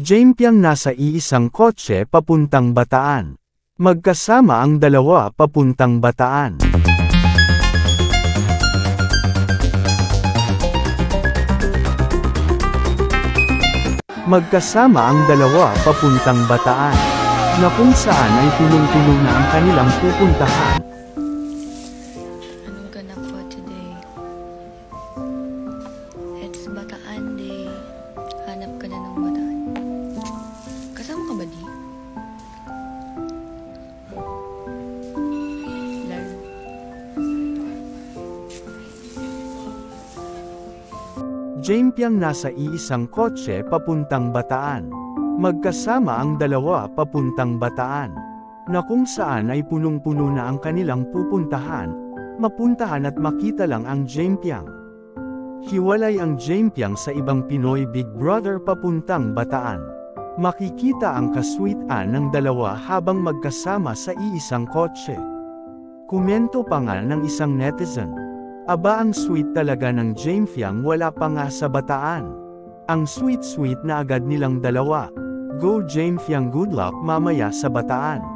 Jaimpiang nasa iisang kotse papuntang Bataan. Magkasama ang dalawa papuntang Bataan. Magkasama ang dalawa papuntang Bataan, na kung saan ay punong-puno na ang kanilang pupuntahan. Anong ganap for today? It's Bataan Day. Hanap ka na ng Bataan. Kasama ka ba di? Laro. Jaimpiang nasa iisang kotse papuntang Bataan. Magkasama ang dalawa papuntang Bataan, na kung saan ay punong-puno na ang kanilang pupuntahan, mapuntahan at makita lang ang Jaimpiang. Hiwalay ang Jaimpiang sa ibang Pinoy Big Brother papuntang Bataan. Makikita ang kasweetan ng dalawa habang magkasama sa iisang kotse. Komento pa nga ng isang netizen, "Aba, ang sweet talaga ng Jaimpiang, wala pa nga sa Bataan. Ang sweet-sweet na agad nilang dalawa. Go Jaimpiang, good luck mamaya sa Bataan."